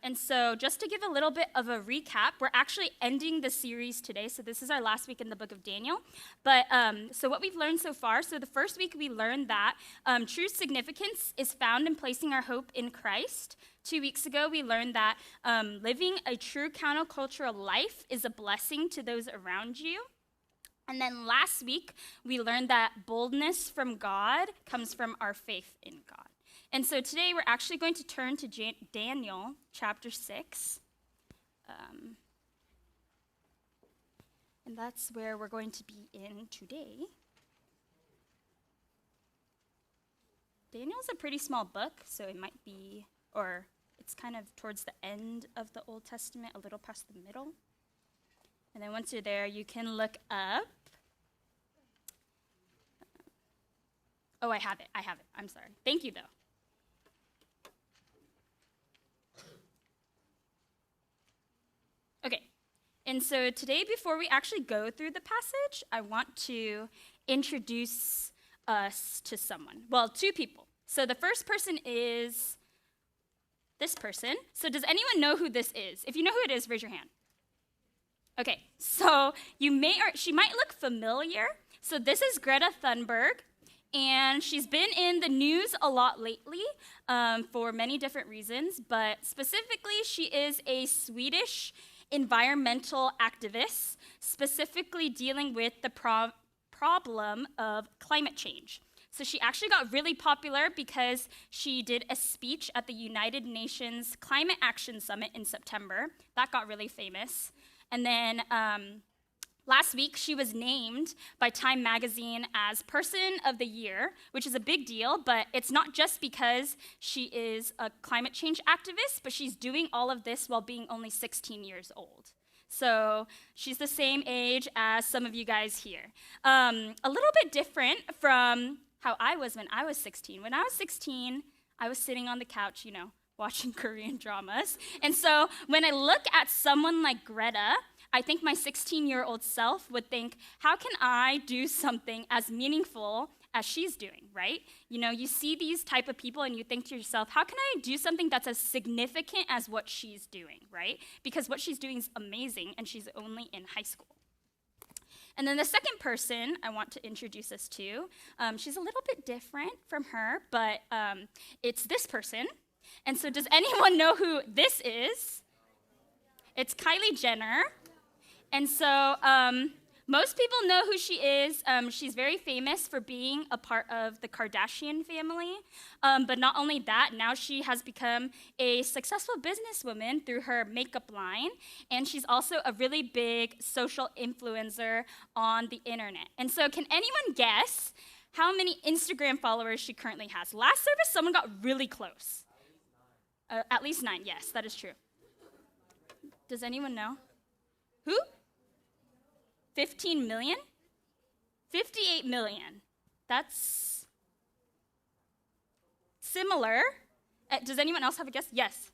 And so just to give a little bit of a recap, we're actually ending the series today. So this is our last week in the book of Daniel. But so what we've learned so far, so the first week we learned that true significance is found in placing our hope in Christ. 2 weeks ago, we learned that living a true countercultural life is a blessing to those around you. And then last week, we learned that boldness from God comes from our faith in God. And so today we're actually going to turn to Daniel chapter 6. And that's where we're going to be in today. Daniel's a pretty small book, so it might be, or it's kind of towards the end of the Old Testament, a little past the middle. And then once you're there, you can look up. Oh, I have it. I'm sorry. Thank you, though. Okay, and so today, before we actually go through the passage, I want to introduce us to someone. Well, two people. So the first person is this person. So does anyone know who this is? If you know who it is, raise your hand. Okay, so she might look familiar. So this is Greta Thunberg, and she's been in the news a lot lately for many different reasons, but specifically she is a Swedish environmental activist, specifically dealing with the problem of climate change. So she actually got really popular because she did a speech at the United Nations Climate Action Summit in September. That got really famous. And then last week, she was named by Time Magazine as Person of the Year, which is a big deal, but it's not just because she is a climate change activist, but she's doing all of this while being only 16 years old. So she's the same age as some of you guys here. A little bit different from how I was when I was 16. When I was 16, I was sitting on the couch, watching Korean dramas. And so when I look at someone like Greta, I think my 16-year-old self would think, how can I do something as meaningful as she's doing, right? You see these type of people and you think to yourself, how can I do something that's as significant as what she's doing, right? Because what she's doing is amazing and she's only in high school. And then the second person I want to introduce us to, she's a little bit different from her, but it's this person. And so does anyone know who this is? It's Kylie Jenner. And so most people know who she is. She's very famous for being a part of the Kardashian family. But not only that, now she has become a successful businesswoman through her makeup line. And she's also a really big social influencer on the internet. And so can anyone guess how many Instagram followers she currently has? Last service, someone got really close. At least 9, yes, that is true. Does anyone know? Who? 15 million? 58 million. That's similar. Does anyone else have a guess? Yes.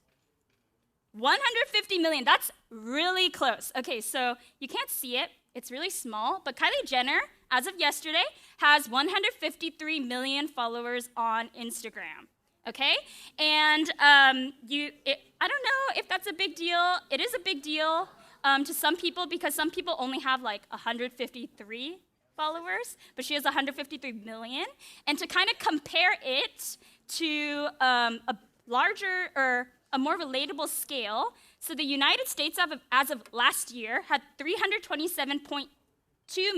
150 million. That's really close. Okay, so you can't see it. It's really small. But Kylie Jenner, as of yesterday, has 153 million followers on Instagram. Okay? And I don't know if that's a big deal. It is a big deal to some people because some people only have like 153 followers, but she has 153 million. And to kind of compare it to a larger or a more relatable scale, so the United States, as of last year, had 327.2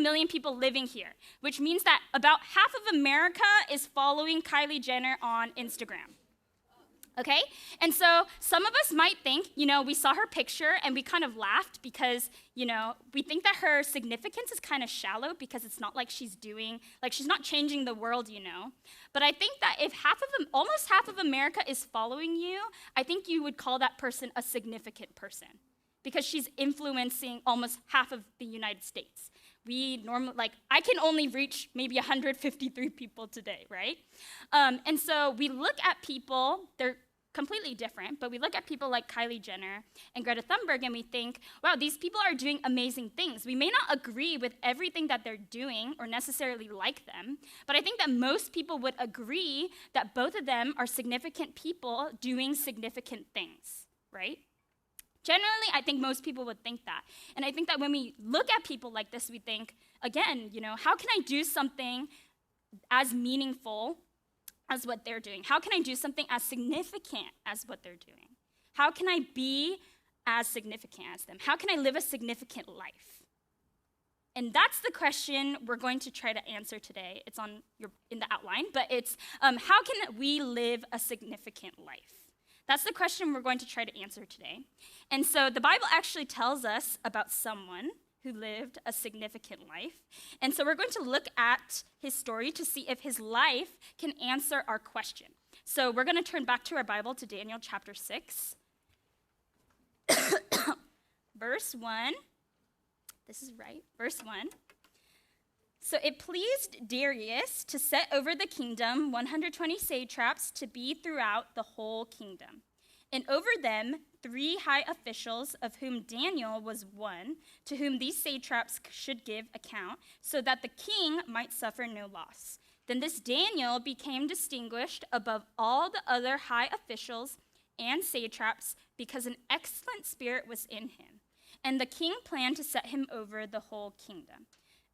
million people living here, which means that about half of America is following Kylie Jenner on Instagram. Okay? And so some of us might think, we saw her picture and we kind of laughed because, we think that her significance is kind of shallow because it's not like she's not changing the world, But I think that if almost half of America is following you, I think you would call that person a significant person because she's influencing almost half of the United States. I can only reach maybe 153 people today, right? And so we look at people, they're completely different, but we look at people like Kylie Jenner and Greta Thunberg and we think, wow, these people are doing amazing things. We may not agree with everything that they're doing or necessarily like them, but I think that most people would agree that both of them are significant people doing significant things, right? Generally, I think most people would think that. And I think that when we look at people like this, we think, again, how can I do something as meaningful as what they're doing? How can I do something as significant as what they're doing? How can I be as significant as them? How can I live a significant life? And that's the question we're going to try to answer today. It's in the outline, but it's how can we live a significant life? That's the question we're going to try to answer today. And so the Bible actually tells us about someone who lived a significant life. And so we're going to look at his story to see if his life can answer our question. So we're going to turn back to our Bible to Daniel chapter 6, verse 1. This is right, verse 1. So it pleased Darius to set over the kingdom 120 satraps to be throughout the whole kingdom, and over them 3 high officials, of whom Daniel was one, to whom these satraps should give account, so that the king might suffer no loss. Then this Daniel became distinguished above all the other high officials and satraps, because an excellent spirit was in him, and the king planned to set him over the whole kingdom.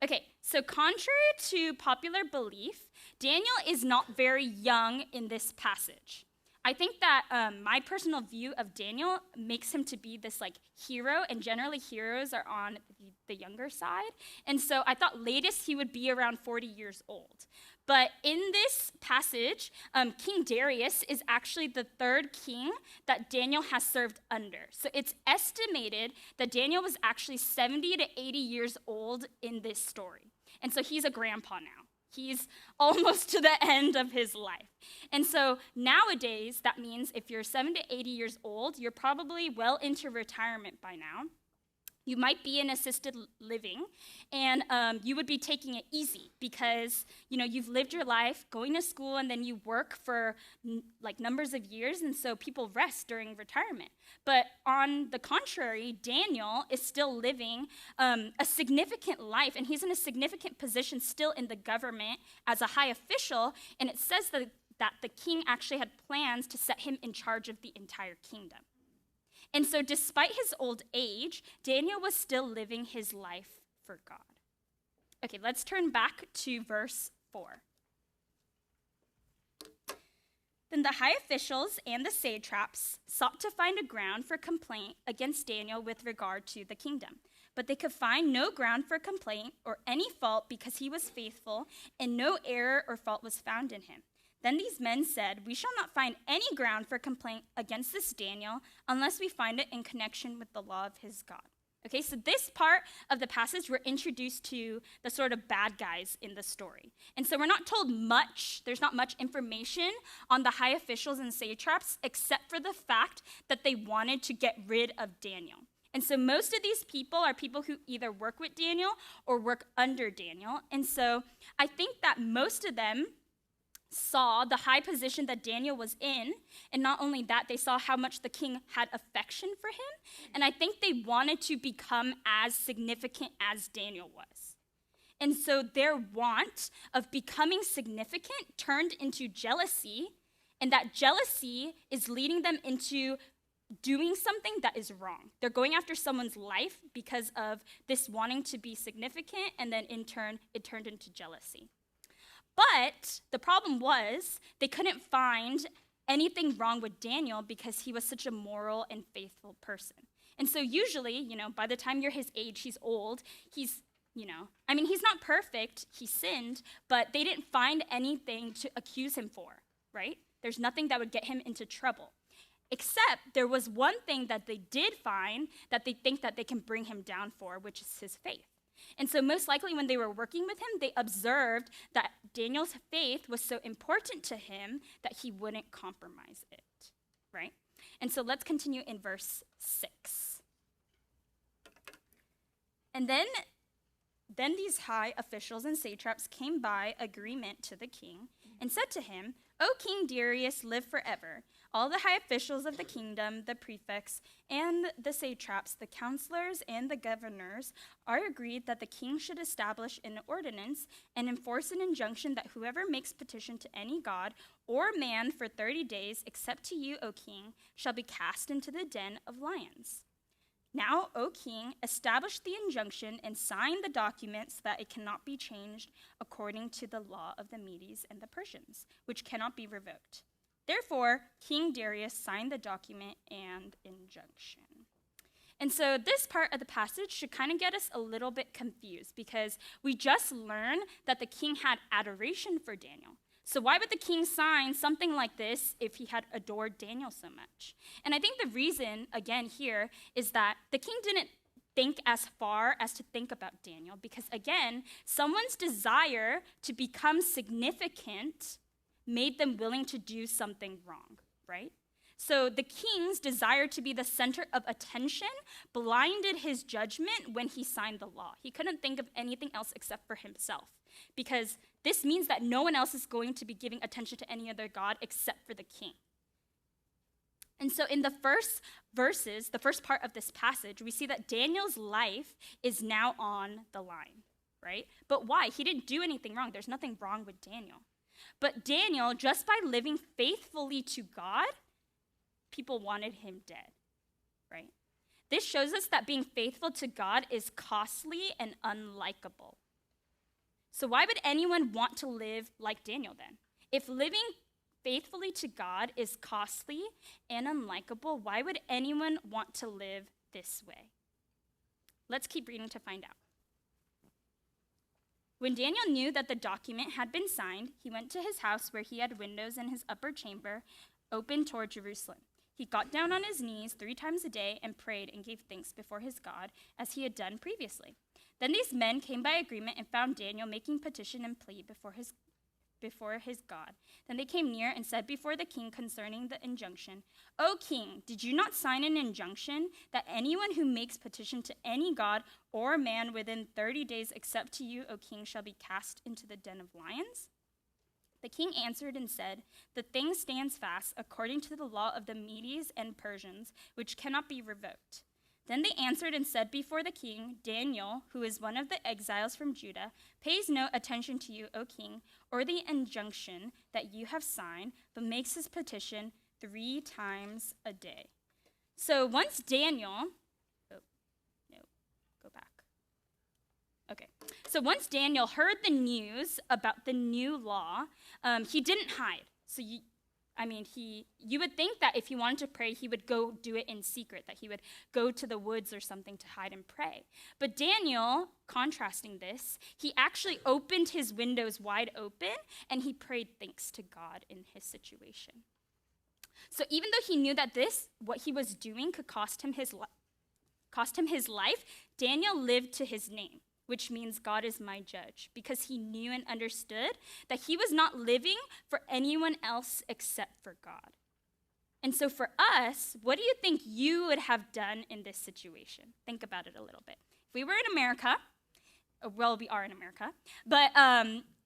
Okay, so contrary to popular belief, Daniel is not very young in this passage. I think that my personal view of Daniel makes him to be this hero, and generally heroes are on the younger side. And so I thought latest he would be around 40 years old. But in this passage, King Darius is actually the 3rd king that Daniel has served under. So it's estimated that Daniel was actually 70 to 80 years old in this story. And so he's a grandpa now. He's almost to the end of his life. And so nowadays, that means if you're 70 to 80 years old, you're probably well into retirement by now. You might be in assisted living, and you would be taking it easy because, you've lived your life going to school, and then you work for numbers of years, and so people rest during retirement. But on the contrary, Daniel is still living a significant life, and he's in a significant position still in the government as a high official, and it says that the king actually had plans to set him in charge of the entire kingdom. And so despite his old age, Daniel was still living his life for God. Okay, let's turn back to verse 4. Then the high officials and the satraps sought to find a ground for complaint against Daniel with regard to the kingdom. But they could find no ground for complaint or any fault, because he was faithful, and no error or fault was found in him. Then these men said, "We shall not find any ground for complaint against this Daniel unless we find it in connection with the law of his God." Okay, so this part of the passage, we're introduced to the sort of bad guys in the story. And so we're not told much, there's not much information on the high officials and satraps, except for the fact that they wanted to get rid of Daniel. And so most of these people are people who either work with Daniel or work under Daniel. And so I think that most of them saw the high position that Daniel was in, and not only that, they saw how much the king had affection for him, and I think they wanted to become as significant as Daniel was. And so their want of becoming significant turned into jealousy, and that jealousy is leading them into doing something that is wrong. They're going after someone's life because of this wanting to be significant, and then in turn, it turned into jealousy. But the problem was they couldn't find anything wrong with Daniel because he was such a moral and faithful person. And so usually, by the time you're his age, he's old, he's not perfect, he sinned, but they didn't find anything to accuse him for, right? There's nothing that would get him into trouble. Except there was one thing that they did find that they think that they can bring him down for, which is his faith. And so most likely when they were working with him, they observed that Daniel's faith was so important to him that he wouldn't compromise it, right? And so let's continue in verse 6. And then these high officials and satraps came by agreement to the king and said to him, "O King Darius, live forever. All the high officials of the kingdom, the prefects, and the satraps, the counselors, and the governors are agreed that the king should establish an ordinance and enforce an injunction that whoever makes petition to any god or man for 30 days, except to you, O king, shall be cast into the den of lions. Now, O king, establish the injunction and sign the document so that it cannot be changed according to the law of the Medes and the Persians, which cannot be revoked. Therefore, King Darius signed the document and injunction. And so this part of the passage should kind of get us a little bit confused because we just learned that the king had adoration for Daniel. So why would the king sign something like this if he had adored Daniel so much? And I think the reason, again, here is that the king didn't think as far as to think about Daniel because, again, someone's desire to become significant made them willing to do something wrong, right? So the king's desire to be the center of attention blinded his judgment when he signed the law. He couldn't think of anything else except for himself because this means that no one else is going to be giving attention to any other god except for the king. And so in the first verses, the first part of this passage, we see that Daniel's life is now on the line, right? But why? He didn't do anything wrong. There's nothing wrong with Daniel. But Daniel, just by living faithfully to God, people wanted him dead, right? This shows us that being faithful to God is costly and unlikable. So why would anyone want to live like Daniel then? If living faithfully to God is costly and unlikable, why would anyone want to live this way? Let's keep reading to find out. When Daniel knew that the document had been signed, he went to his house where he had windows in his upper chamber open toward Jerusalem. He got down on his knees 3 times a day and prayed and gave thanks before his God, as he had done previously. Then these men came by agreement and found Daniel making petition and plea before his God. Then they came near and said before the king concerning the injunction, "O king, did you not sign an injunction that anyone who makes petition to any god or man within 30 days except to you, O king, shall be cast into the den of lions?" The king answered and said, "The thing stands fast according to the law of the Medes and Persians, which cannot be revoked." Then they answered and said before the king, "Daniel, who is one of the exiles from Judah, pays no attention to you, O king, or the injunction that you have signed, but makes his petition 3 times a day." So once Daniel, So once Daniel heard the news about the new law, he didn't hide. So you would think that if he wanted to pray, he would go do it in secret, that he would go to the woods or something to hide and pray. But Daniel, contrasting this, he actually opened his windows wide open and he prayed thanks to God in his situation. So even though he knew that what he was doing could cost him his life, Daniel lived to his name, which means God is my judge, because he knew and understood that he was not living for anyone else except for God. And so for us, what do you think you would have done in this situation? Think about it a little bit. If we were in America, well, we are in America, but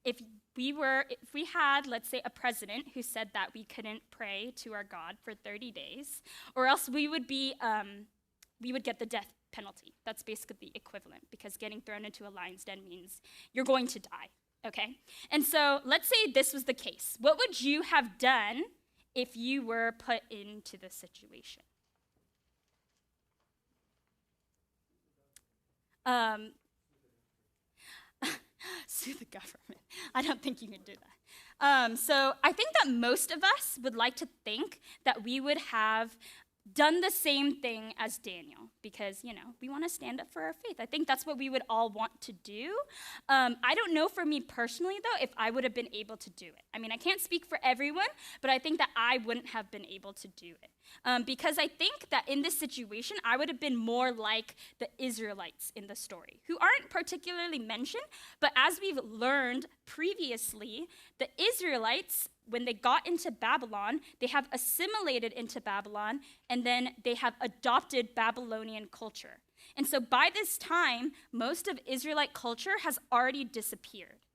if we had, let's say, a president who said that we couldn't pray to our God for 30 days, or else we would get the death penalty. That's basically the equivalent, because getting thrown into a lion's den means you're going to die, okay? And so let's say this was the case. What would you have done if you were put into this situation? Sue the government. I don't think you can do that. So I think that most of us would like to think that we would have done the same thing as Daniel, because, we want to stand up for our faith. I think that's what we would all want to do. I don't know for me personally, though, if I would have been able to do it. I can't speak for everyone, but I think that I wouldn't have been able to do it. Because I think that in this situation, I would have been more like the Israelites in the story, who aren't particularly mentioned, but as we've learned previously, the Israelites, when they got into Babylon, they have assimilated into Babylon, and then they have adopted Babylonian culture. And so by this time, most of Israelite culture has already disappeared.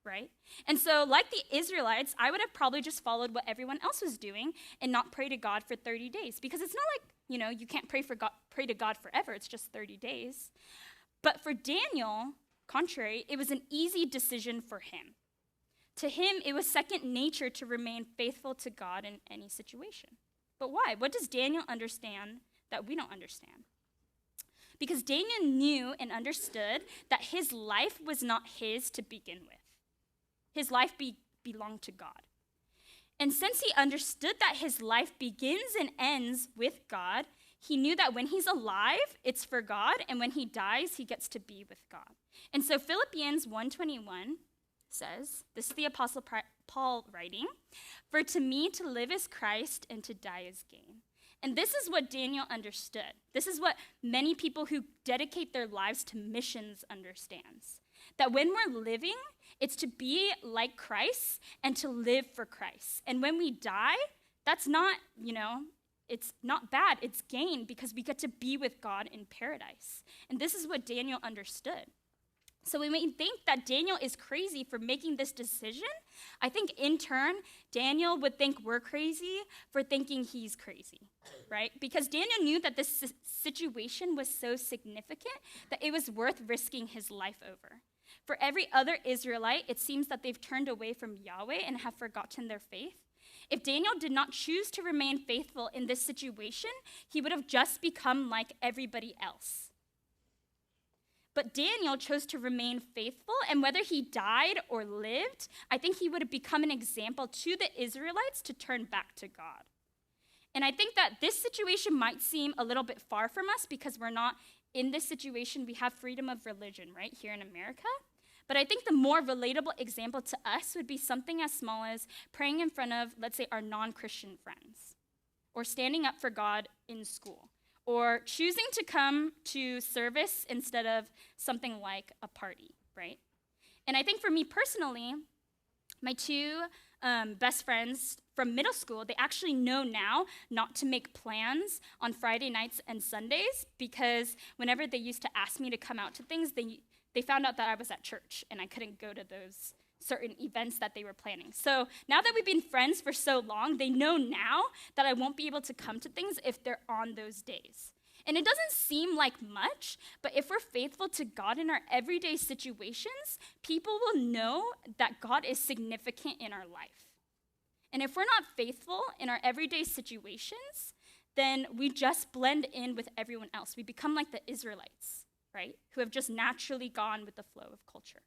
right? And so like the Israelites, I would have probably just followed what everyone else was doing and not pray to God for 30 days, because it's not like, you can't pray to God forever. It's just 30 days. But for Daniel, contrary, it was an easy decision for him. To him, it was second nature to remain faithful to God in any situation. But why? What does Daniel understand that we don't understand? Because Daniel knew and understood that his life was not his to begin with. His life belonged to God. And since he understood that his life begins and ends with God, he knew that when he's alive, it's for God, and when he dies, he gets to be with God. And so Philippians 1:21 says, this is the Apostle Paul writing, "For to me to live is Christ, and to die is gain." And this is what Daniel understood. This is what many people who dedicate their lives to missions understands. That when we're living, it's to be like Christ and to live for Christ. And when we die, that's not, it's not bad. It's gain, because we get to be with God in paradise. And this is what Daniel understood. So we may think that Daniel is crazy for making this decision. I think in turn, Daniel would think we're crazy for thinking he's crazy, right? Because Daniel knew that this situation was so significant that it was worth risking his life over. For every other Israelite, it seems that they've turned away from Yahweh and have forgotten their faith. If Daniel did not choose to remain faithful in this situation, he would have just become like everybody else. But Daniel chose to remain faithful, and whether he died or lived, I think he would have become an example to the Israelites to turn back to God. And I think that this situation might seem a little bit far from us because we're not in this situation. We have freedom of religion, right, here in America. But I think the more relatable example to us would be something as small as praying in front of, let's say, our non-Christian friends, or standing up for God in school, or choosing to come to service instead of something like a party, right? And I think for me personally, my two best friends from middle school, they actually know now not to make plans on Friday nights and Sundays, because whenever they used to ask me to come out to things, they found out that I was at church and I couldn't go to those certain events that they were planning. So now that we've been friends for so long, they know now that I won't be able to come to things if they're on those days. And it doesn't seem like much, but if we're faithful to God in our everyday situations, people will know that God is significant in our life. And if we're not faithful in our everyday situations, then we just blend in with everyone else. We become like the Israelites, right? Who have just naturally gone with the flow of culture.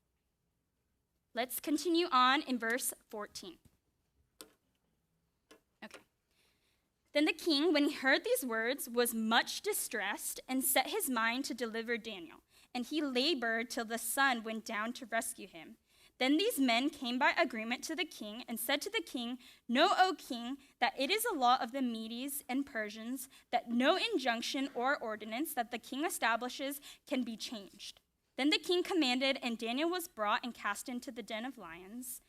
Let's continue on in verse 14. Okay. Then the king, when he heard these words, was much distressed and set his mind to deliver Daniel. And he labored till the sun went down to rescue him. Then these men came by agreement to the king and said to the king, "Know, O king, that it is a law of the Medes and Persians that no injunction or ordinance that the king establishes can be changed." Then the king commanded, and Daniel was brought and cast into the den of lions.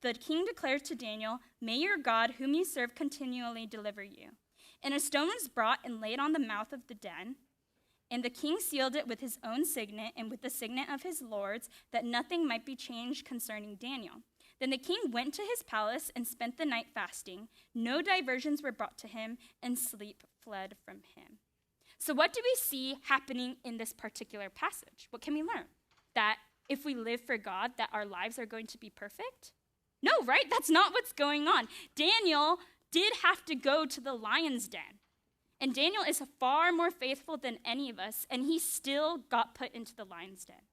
The king declared to Daniel, "May your God, whom you serve, continually deliver you." And a stone was brought and laid on the mouth of the den. And the king sealed it with his own signet and with the signet of his lords, that nothing might be changed concerning Daniel. Then the king went to his palace and spent the night fasting. No diversions were brought to him, and sleep fled from him. So what do we see happening in this particular passage? What can we learn? That if we live for God, that our lives are going to be perfect? No, right? That's not what's going on. Daniel did have to go to the lion's den. And Daniel is far more faithful than any of us, and he still got put into the lion's den.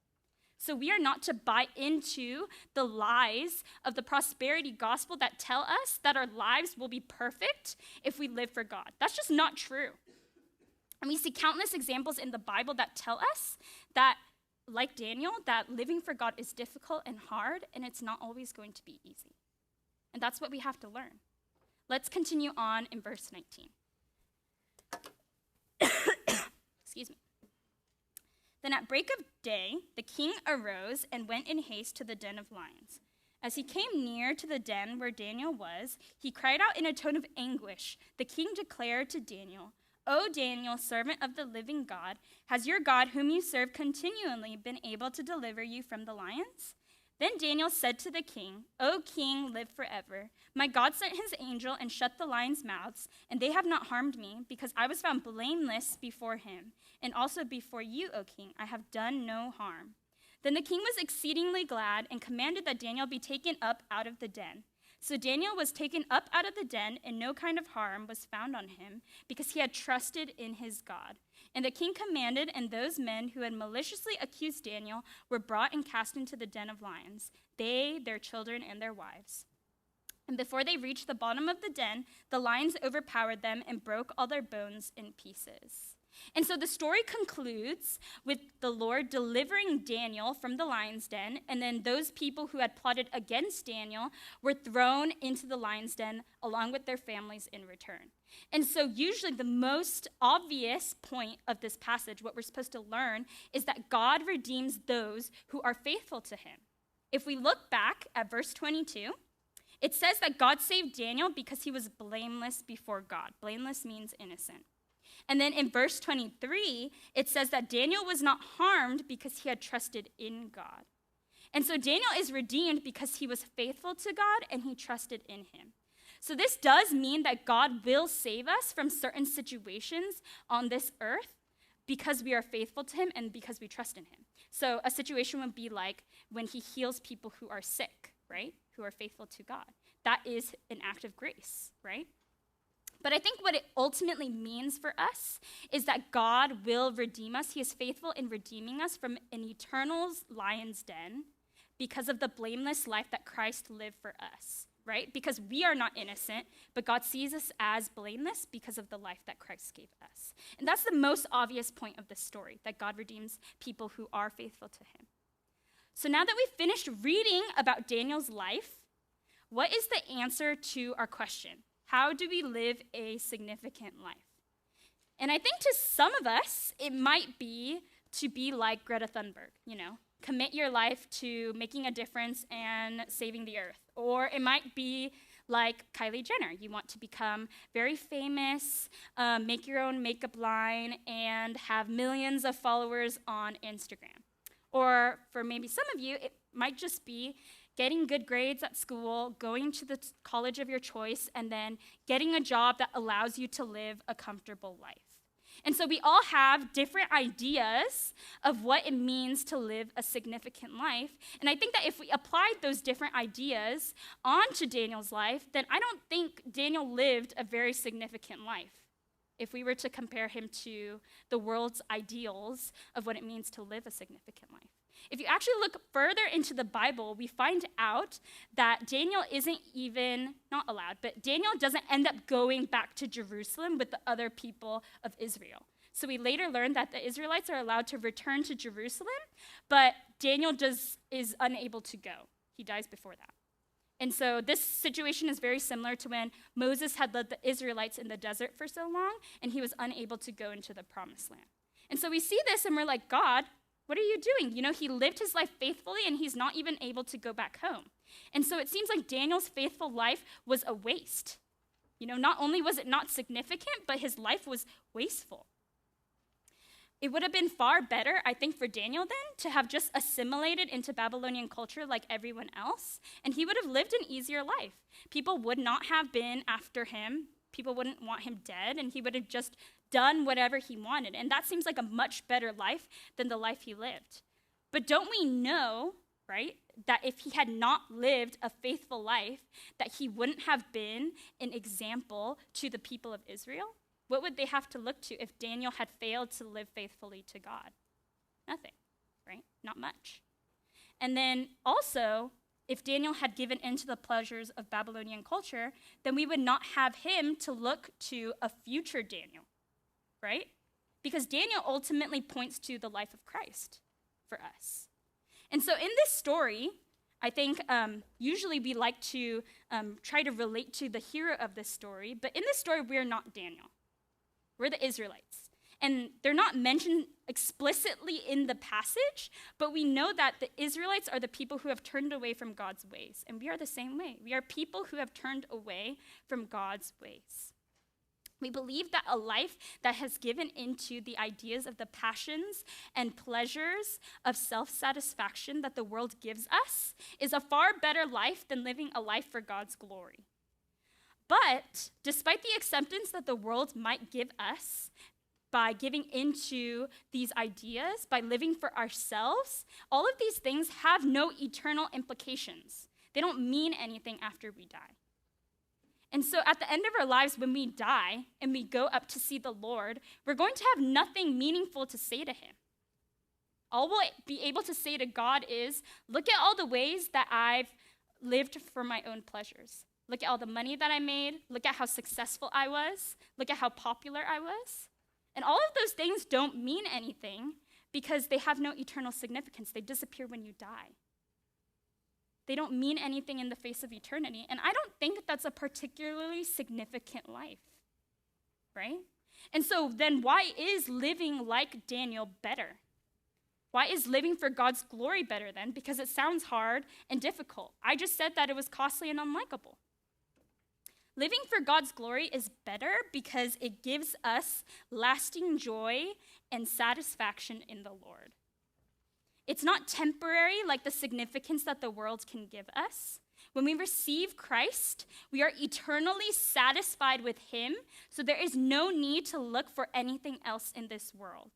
So we are not to buy into the lies of the prosperity gospel that tell us that our lives will be perfect if we live for God. That's just not true. And we see countless examples in the Bible that tell us that, like Daniel, that living for God is difficult and hard, and it's not always going to be easy. And that's what we have to learn. Let's continue on in verse 19. Excuse me. Then at break of day, the king arose and went in haste to the den of lions. As he came near to the den where Daniel was, he cried out in a tone of anguish. The king declared to Daniel, "O Daniel, servant of the living God, has your God, whom you serve continually, been able to deliver you from the lions?" Then Daniel said to the king, "O king, live forever. My God sent his angel and shut the lions' mouths, and they have not harmed me, because I was found blameless before him. And also before you, O king, I have done no harm." Then the king was exceedingly glad and commanded that Daniel be taken up out of the den. So Daniel was taken up out of the den, and no kind of harm was found on him, because he had trusted in his God. And the king commanded, and those men who had maliciously accused Daniel were brought and cast into the den of lions, they, their children, and their wives. And before they reached the bottom of the den, the lions overpowered them and broke all their bones in pieces. And so the story concludes with the Lord delivering Daniel from the lion's den, and then those people who had plotted against Daniel were thrown into the lion's den along with their families in return. And so usually the most obvious point of this passage, what we're supposed to learn, is that God redeems those who are faithful to him. If we look back at verse 22, it says that God saved Daniel because he was blameless before God. Blameless means innocent. And then in verse 23, it says that Daniel was not harmed because he had trusted in God. And so Daniel is redeemed because he was faithful to God and he trusted in him. So this does mean that God will save us from certain situations on this earth because we are faithful to him and because we trust in him. So a situation would be like when he heals people who are sick, right? Who are faithful to God. That is an act of grace, right? But I think what it ultimately means for us is that God will redeem us. He is faithful in redeeming us from an eternal lion's den because of the blameless life that Christ lived for us, right? Because we are not innocent, but God sees us as blameless because of the life that Christ gave us. And that's the most obvious point of this story, that God redeems people who are faithful to him. So now that we've finished reading about Daniel's life, what is the answer to our question? How do we live a significant life? And I think to some of us, it might be to be like Greta Thunberg, commit your life to making a difference and saving the earth. Or it might be like Kylie Jenner. You want to become very famous, make your own makeup line, and have millions of followers on Instagram. Or for maybe some of you, it might just be getting good grades at school, going to the college of your choice, and then getting a job that allows you to live a comfortable life. And so we all have different ideas of what it means to live a significant life. And I think that if we applied those different ideas onto Daniel's life, then I don't think Daniel lived a very significant life if we were to compare him to the world's ideals of what it means to live a significant life. If you actually look further into the Bible, we find out that Daniel isn't even, not allowed, but Daniel doesn't end up going back to Jerusalem with the other people of Israel. So we later learn that the Israelites are allowed to return to Jerusalem, but Daniel is unable to go. He dies before that. And so this situation is very similar to when Moses had led the Israelites in the desert for so long, and he was unable to go into the promised land. And so we see this, and we're like, God, what are you doing? He lived his life faithfully, and he's not even able to go back home. And so it seems like Daniel's faithful life was a waste. Not only was it not significant, but his life was wasteful. It would have been far better, I think, for Daniel then to have just assimilated into Babylonian culture like everyone else, and he would have lived an easier life. People would not have been after him. People wouldn't want him dead, and he would have just done whatever he wanted. And that seems like a much better life than the life he lived. But don't we know, right, that if he had not lived a faithful life, that he wouldn't have been an example to the people of Israel? What would they have to look to if Daniel had failed to live faithfully to God? Nothing, right? Not much. And then also, if Daniel had given in to the pleasures of Babylonian culture, then we would not have him to look to a future Daniel, right? Because Daniel ultimately points to the life of Christ for us. And so in this story, I think usually we like to try to relate to the hero of this story, but in this story, we're not Daniel. We're the Israelites. And they're not mentioned explicitly in the passage, but we know that the Israelites are the people who have turned away from God's ways. And we are the same way. We are people who have turned away from God's ways. We believe that a life that has given into the ideas of the passions and pleasures of self-satisfaction that the world gives us is a far better life than living a life for God's glory. But despite the acceptance that the world might give us by giving into these ideas, by living for ourselves, all of these things have no eternal implications. They don't mean anything after we die. And so at the end of our lives, when we die and we go up to see the Lord, we're going to have nothing meaningful to say to him. All we'll be able to say to God is, look at all the ways that I've lived for my own pleasures. Look at all the money that I made. Look at how successful I was. Look at how popular I was. And all of those things don't mean anything because they have no eternal significance. They disappear when you die. They don't mean anything in the face of eternity. And I don't think that's a particularly significant life, right? And so then why is living like Daniel better? Why is living for God's glory better then? Because it sounds hard and difficult. I just said that it was costly and unlikable. Living for God's glory is better because it gives us lasting joy and satisfaction in the Lord. It's not temporary like the significance that the world can give us. When we receive Christ, we are eternally satisfied with him, so there is no need to look for anything else in this world.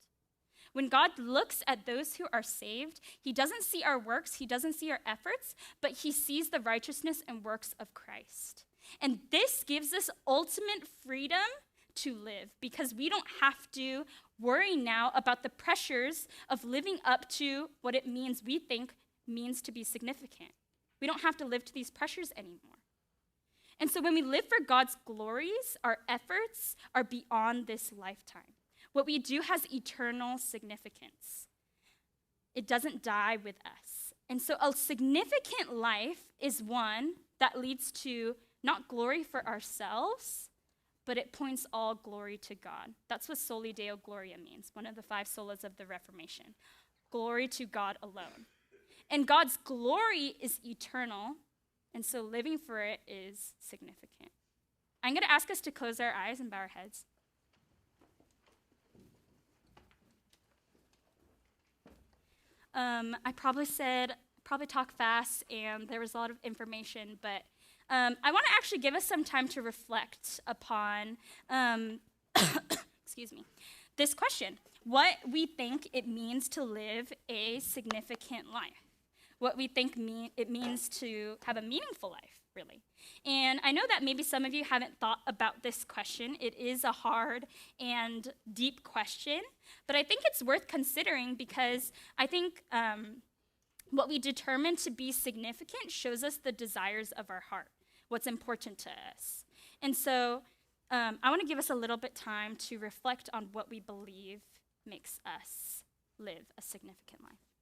When God looks at those who are saved, he doesn't see our works, he doesn't see our efforts, but he sees the righteousness and works of Christ. And this gives us ultimate freedom to live because we don't have to worry now about the pressures of living up to what it means we think means to be significant. We don't have to live to these pressures anymore. And so when we live for God's glories, our efforts are beyond this lifetime. What we do has eternal significance. It doesn't die with us. And so a significant life is one that leads to not glory for ourselves, but it points all glory to God. That's what Soli Deo Gloria means, one of the 5 solas of the Reformation. Glory to God alone. And God's glory is eternal, and so living for it is significant. I'm going to ask us to close our eyes and bow our heads. I probably talk fast, and there was a lot of information, but I want to actually give us some time to reflect upon, this question. What we think it means to live a significant life. What we think it means to have a meaningful life, really. And I know that maybe some of you haven't thought about this question. It is a hard and deep question, but I think it's worth considering because I think what we determine to be significant shows us the desires of our heart, what's important to us. And so I want to give us a little bit time to reflect on what we believe makes us live a significant life.